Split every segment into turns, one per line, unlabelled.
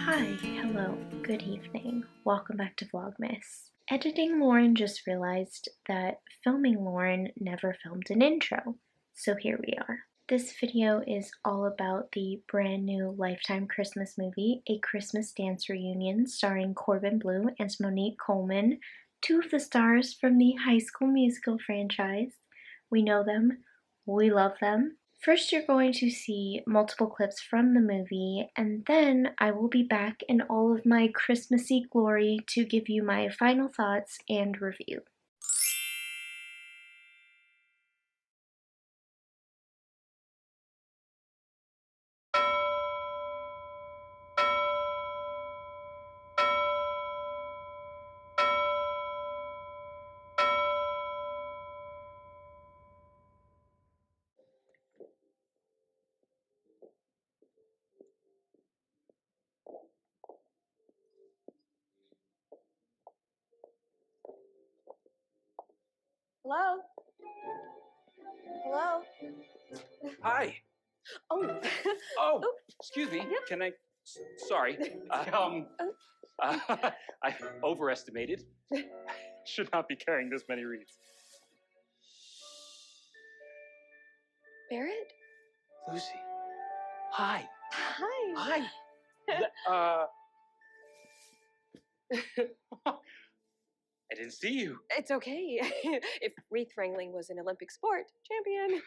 Hi, hello, good evening. Welcome back to Vlogmas. Editing Lauren just realized that filming Lauren never filmed an intro, so here we are. This video is all about the brand new Lifetime Christmas movie, A Christmas Dance Reunion, starring Corbin, Bleu, and Monique Coleman, two of the stars from the High School Musical franchise. We know them, we love them. First, you're going to see multiple clips from the movie, and then I will be back in all of my Christmassy glory to give you my final thoughts and review.
Hello? Hello?
Hi.
Oh.
Oh,
Oh,
excuse me.
yep.
Can I? Sorry. I overestimated. Should not be carrying this many wreaths.
Barrett?
Lucy. Hi.
Hi.
Hi. I didn't see you.
It's okay. If wreath wrangling was an Olympic sport, champion.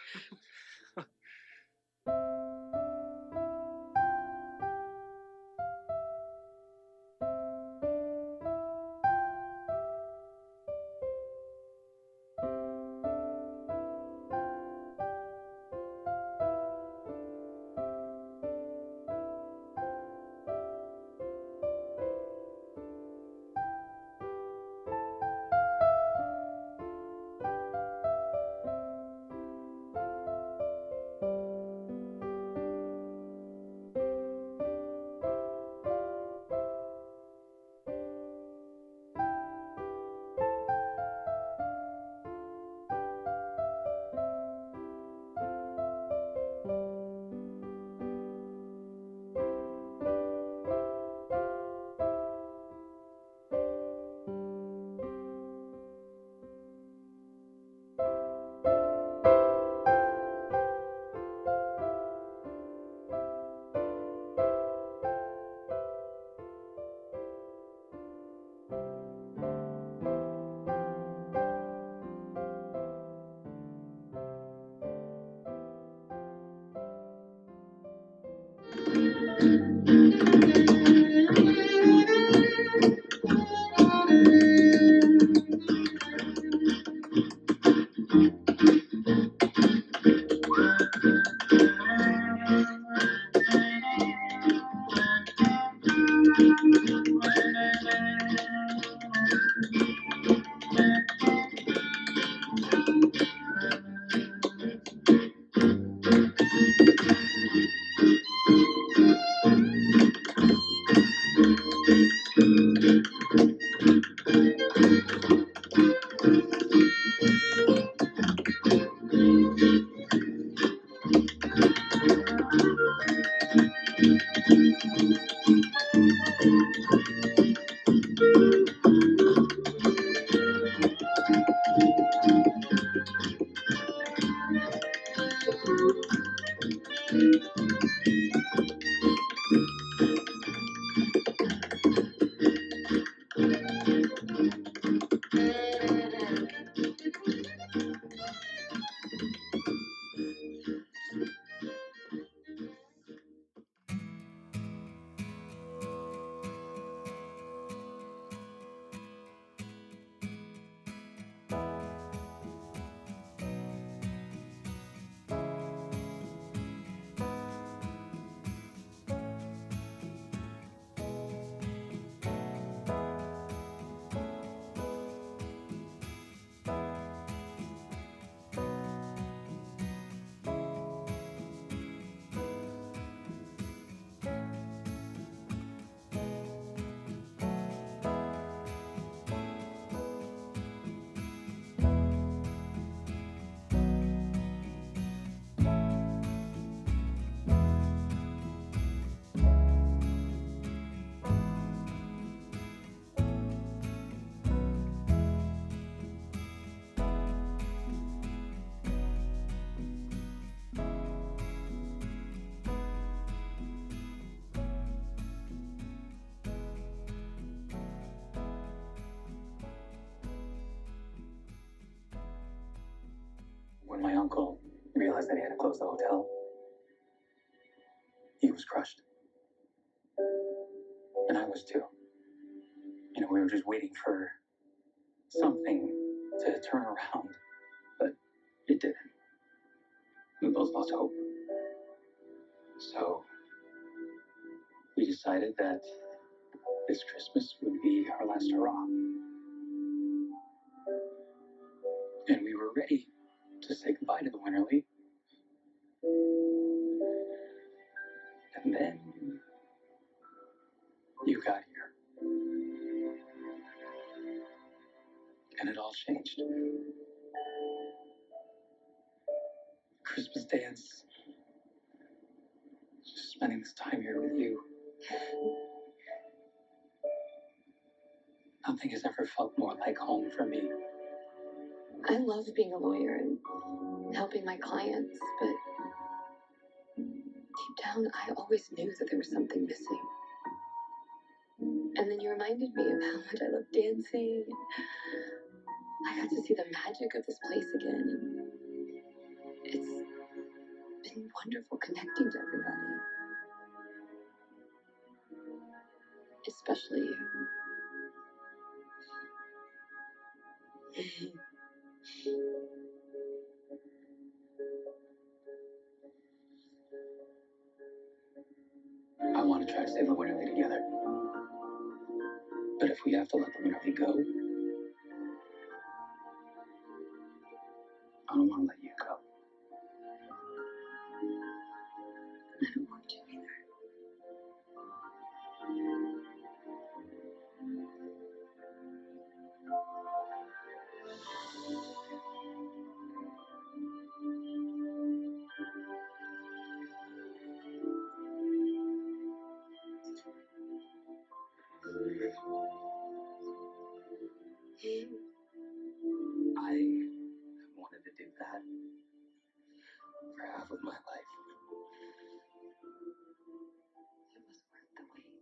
when my uncle realized that he had to close the hotel, he was crushed. And I was too. You know, we were just waiting for something to turn around, but it didn't. We both lost hope. So we decided that this Christmas would be our last hurrah. And we were ready to say goodbye to the Winter League. And then you got here. And it all changed. Christmas dance, just spending this time here with you. Nothing has ever felt more like home for me.
I love being a lawyer and helping my clients, but deep down, I always knew that there was something missing. And then you reminded me of how much I love dancing. I got to see the magic of this place again. And it's been wonderful connecting to everybody, especially you.
I want to try to save the Winter League together. But if we have to let the Winter League go, I don't want to let you go.
I don't want to either.
I wanted to do that for half of my life.
It was worth the wait.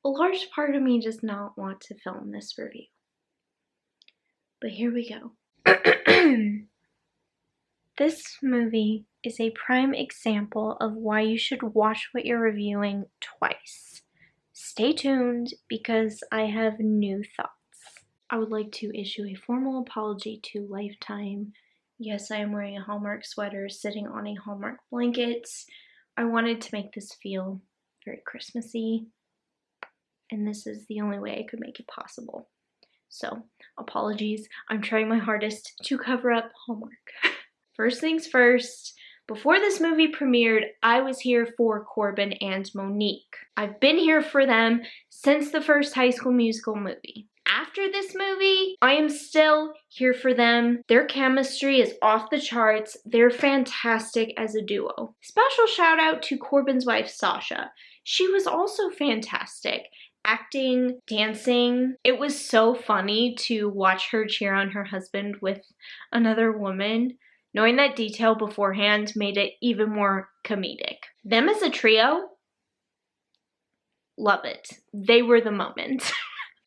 a large part of me does not want to film this review. But here we go. This movie is a prime example of why you should watch what you're reviewing twice. Stay tuned because I have new thoughts. I would like to issue a formal apology to Lifetime. Yes, I am wearing a Hallmark sweater, sitting on a Hallmark blanket. I wanted to make this feel very Christmassy, and this is the only way I could make it possible. So, apologies. I'm trying my hardest to cover up Hallmark. First things first, before this movie premiered, I was here for Corbin and Monique. I've been here for them since the first High School Musical movie. After this movie, I am still here for them. Their chemistry is off the charts. They're fantastic as a duo. Special shout out to Corbin's wife, Sasha. She was also fantastic. Acting, dancing. It was so funny to watch her cheer on her husband with another woman. Knowing that detail beforehand made it even more comedic. Them as a trio, love it. They were the moment.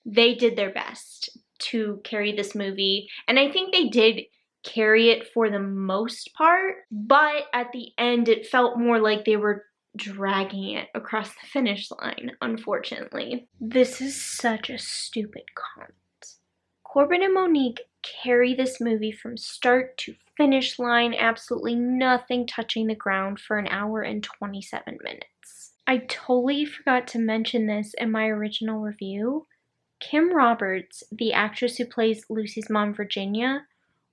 They did their best to carry this movie, and I think they did carry it for the most part, but at the end it felt more like they were dragging it across the finish line, unfortunately. This is such a stupid comment. Corbin and Monique carry this movie from start to finish line, absolutely nothing touching the ground for an hour and 27 minutes. I totally forgot to mention this in my original review. Kim Roberts, the actress who plays Lucy's mom, Virginia,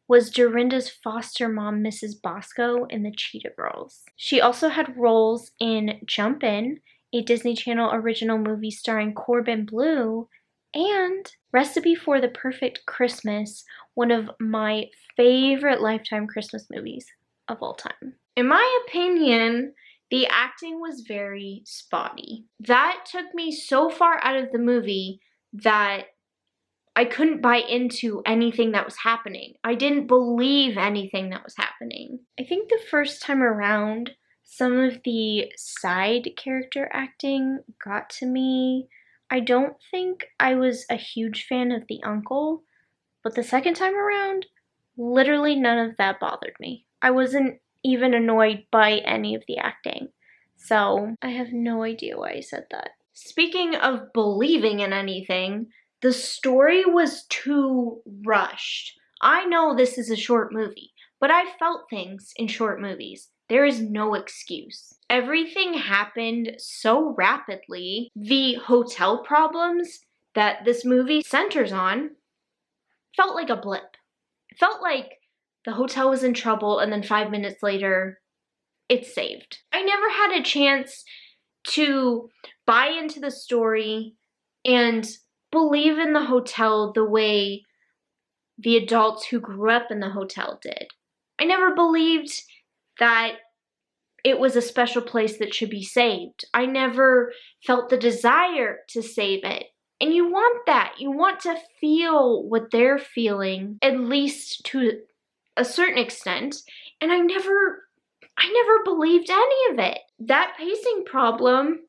was Dorinda's foster mom, Mrs. Bosco, in The Cheetah Girls. She also had roles in Jump In, a Disney Channel original movie starring Corbin, Bleu, and Recipe for the Perfect Christmas, one of my favorite Lifetime Christmas movies of all time. In my opinion, the acting was very spotty. That took me so far out of the movie that I couldn't buy into anything that was happening. I didn't believe anything that was happening. I think the first time around, some of the side character acting got to me. I don't think I was a huge fan of the uncle, but the second time around, literally none of that bothered me. I wasn't even annoyed by any of the acting. So I have no idea why I said that. Speaking of believing in anything, the story was too rushed. I know this is a short movie, but I felt things in short movies. There is no excuse. Everything happened so rapidly. The hotel problems that this movie centers on felt like a blip. It felt like the hotel was in trouble and then 5 minutes later, it's saved. I never had a chance to buy into the story and believe in the hotel the way the adults who grew up in the hotel did. I never believed that it was a special place that should be saved. I never felt the desire to save it. And you want that. You want to feel what they're feeling, at least to a certain extent. And I never believed any of it. That pacing problem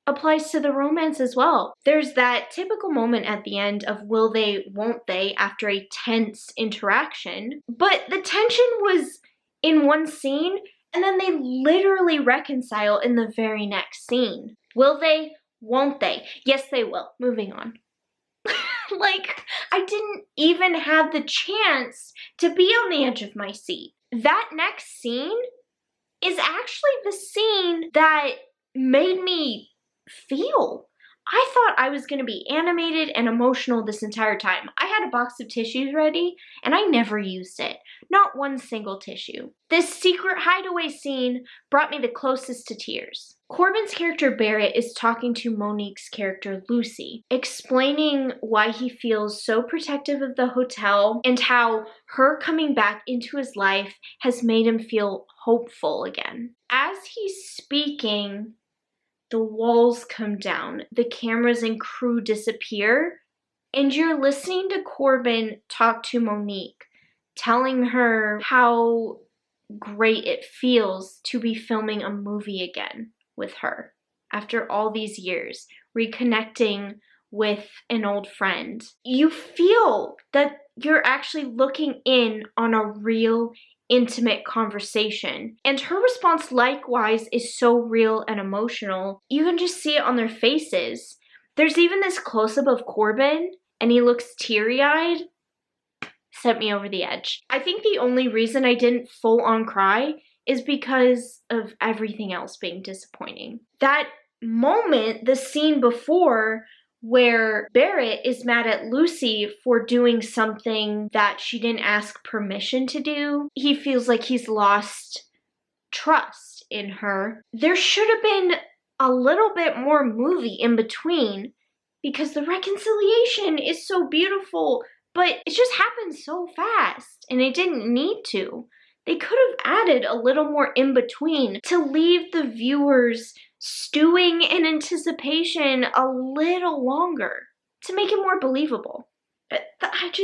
applies to the romance as well. There's that typical moment at the end of will they, won't they, after a tense interaction. But the tension was in one scene, and then they literally reconcile in the very next scene. Will they, won't they? Yes, they will. Moving on. Like, I didn't even have the chance to be on the edge of my seat. That next scene is actually the scene that made me feel. I thought I was going to be animated and emotional this entire time. I had a box of tissues ready, and I never used it. Not one single tissue. This secret hideaway scene brought me the closest to tears. Corbin's character Barrett is talking to Monique's character Lucy, explaining why he feels so protective of the hotel and how her coming back into his life has made him feel hopeful again. As he's speaking, the walls come down, the cameras and crew disappear, and you're listening to Corbin talk to Monique, telling her how great it feels to be filming a movie again with her. after all these years, reconnecting with an old friend. You feel that you're actually looking in on a real intimate conversation. And her response likewise is so real and emotional. You can just see it on their faces. There's even this close-up of Corbin and he looks teary-eyed. Sent me over the edge. I think the only reason I didn't full-on cry is because of everything else being disappointing. That moment, the scene before, where Barrett is mad at Lucy for doing something that she didn't ask permission to do. He feels like he's lost trust in her. There should have been a little bit more movie in between because the reconciliation is so beautiful, but it just happened so fast and it didn't need to. They could have added a little more in between to leave the viewers stewing in anticipation a little longer to make it more believable. That's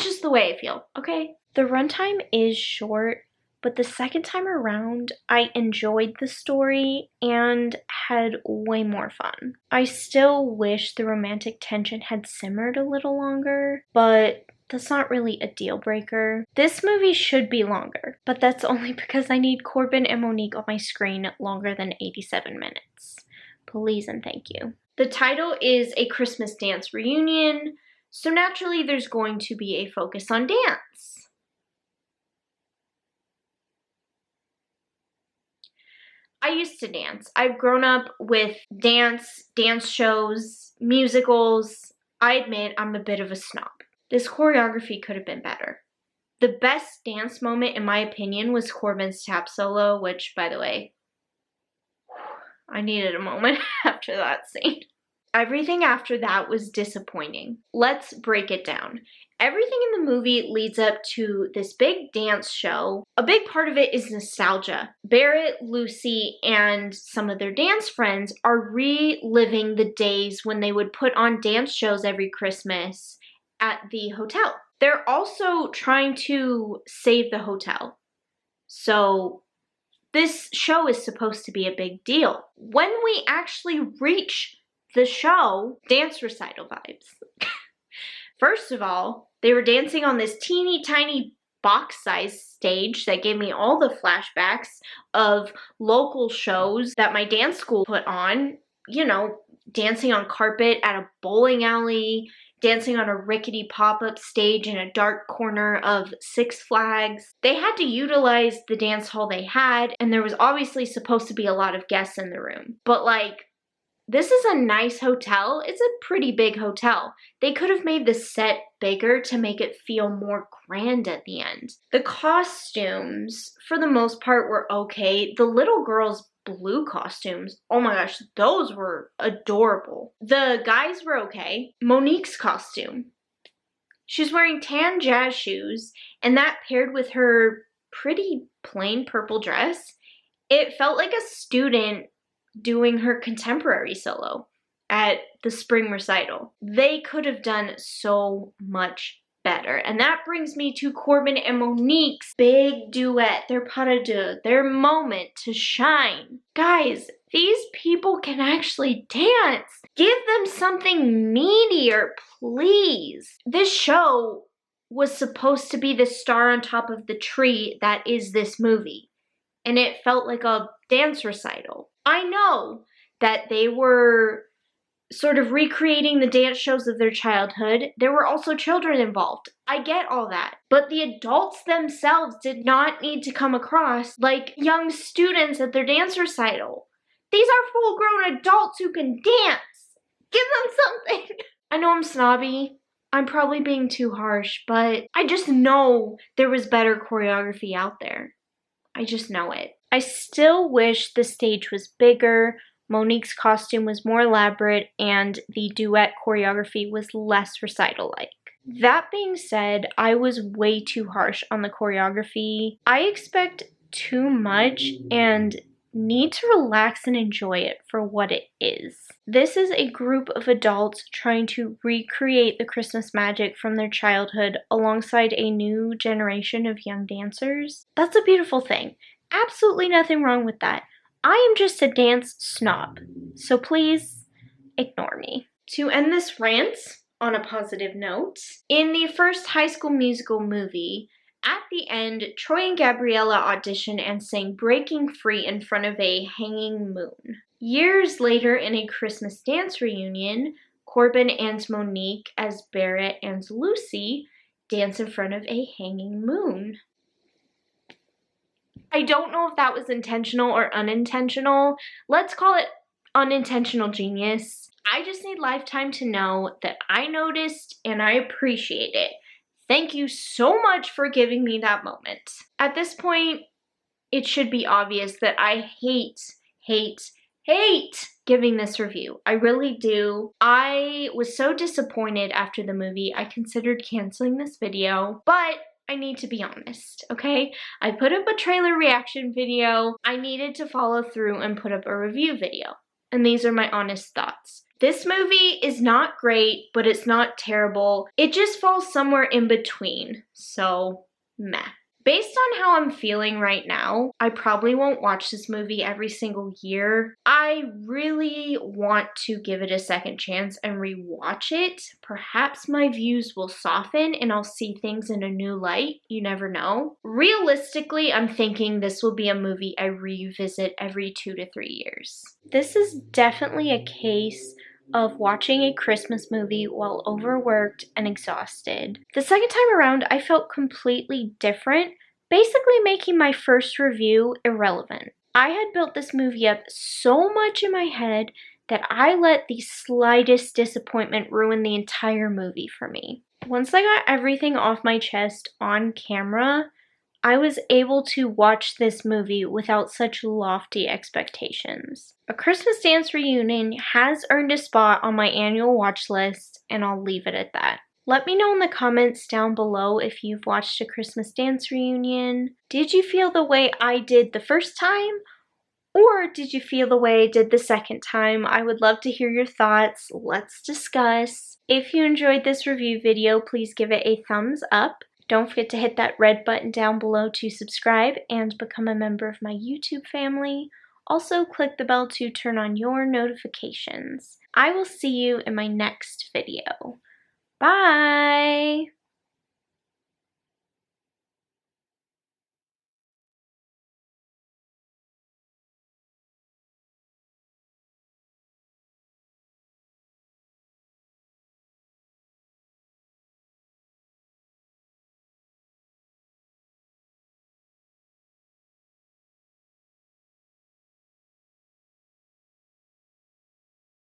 just the way I feel, okay? The runtime is short, but the second time around, I enjoyed the story and had way more fun. I still wish the romantic tension had simmered a little longer, but that's not really a deal breaker. This movie should be longer, but that's only because I need Corbin and Monique on my screen longer than 87 minutes. Please and thank you. The title is A Christmas Dance Reunion, so naturally there's going to be a focus on dance. I used to dance. I've grown up with dance shows, musicals. I admit I'm a bit of a snob. This choreography could have been better. The best dance moment, in my opinion, was Corbin's tap solo, which, by the way, I needed a moment after that scene. Everything after that was disappointing. Let's break it down. Everything in the movie leads up to this big dance show. A big part of it is nostalgia. Barrett, Lucy, and some of their dance friends are reliving the days when they would put on dance shows every Christmas at the hotel. They're also trying to save the hotel. So this show is supposed to be a big deal. When we actually reach the show, dance recital vibes. First of all, they were dancing on this teeny tiny box-sized stage that gave me all the flashbacks of local shows that my dance school put on. You know, dancing on carpet at a bowling alley, dancing on a rickety pop-up stage in a dark corner of Six Flags. They had to utilize the dance hall they had, and there was obviously supposed to be a lot of guests in the room. But like, this is a nice hotel. It's a pretty big hotel. They could have made the set bigger to make it feel more grand at the end. The costumes, for the most part, were okay. The little girl's blue costumes, oh my gosh, those were adorable. The guys were okay. Monique's costume. She's wearing tan jazz shoes, and that paired with her pretty plain purple dress, it felt like a student doing her contemporary solo at the spring recital. They could have done so much better. And that brings me to Corbin and Monique's big duet, their pas de deux, their moment to shine. Guys, these people can actually dance. Give them something meatier, please. This show was supposed to be the star on top of the tree that is this movie. And it felt like a dance recital. I know that they were sort of recreating the dance shows of their childhood. There were also children involved. I get all that. But the adults themselves did not need to come across like young students at their dance recital. These are full-grown adults who can dance. Give them something. I know I'm snobby. I'm probably being too harsh, but I just know there was better choreography out there. I just know it. I still wish the stage was bigger, Monique's costume was more elaborate, and the duet choreography was less recital-like. That being said, I was way too harsh on the choreography. I expect too much and need to relax and enjoy it for what it is. This is a group of adults trying to recreate the Christmas magic from their childhood alongside a new generation of young dancers. That's a beautiful thing. Absolutely nothing wrong with that. I am just a dance snob, so please ignore me. To end this rant on a positive note, in the first High School Musical movie, at the end, Troy and Gabriella audition and sing Breaking Free in front of a hanging moon. Years later, in a Christmas dance reunion, Corbin and Monique, as Barrett and Lucy, dance in front of a hanging moon. I don't know if that was intentional or unintentional. Let's call it unintentional genius. I just need Lifetime to know that I noticed and I appreciate it. Thank you so much for giving me that moment. At this point, it should be obvious that I hate giving this review. I really do. I was so disappointed after the movie, I considered canceling this video, but I need to be honest, okay? I put up a trailer reaction video. I needed to follow through and put up a review video. And these are my honest thoughts. This movie is not great, but it's not terrible. It just falls somewhere in between. So, meh. Based on how I'm feeling right now, I probably won't watch this movie every single year. I really want to give it a second chance and rewatch it. Perhaps my views will soften and I'll see things in a new light. You never know. Realistically, I'm thinking this will be a movie I revisit every 2 to 3 years. This is definitely a case of watching a Christmas movie while overworked and exhausted. The second time around, I felt completely different, basically making my first review irrelevant. I had built this movie up so much in my head that I let the slightest disappointment ruin the entire movie for me. Once I got everything off my chest on camera, I was able to watch this movie without such lofty expectations. A Christmas Dance Reunion has earned a spot on my annual watch list, and I'll leave it at that. Let me know in the comments down below if you've watched a Christmas Dance Reunion. Did you feel the way I did the first time? Or did you feel the way I did the second time? I would love to hear your thoughts. Let's discuss. If you enjoyed this review video, please give it a thumbs up. Don't forget to hit that red button down below to subscribe and become a member of my YouTube family. Also, click the bell to turn on your notifications. I will see you in my next video. Bye!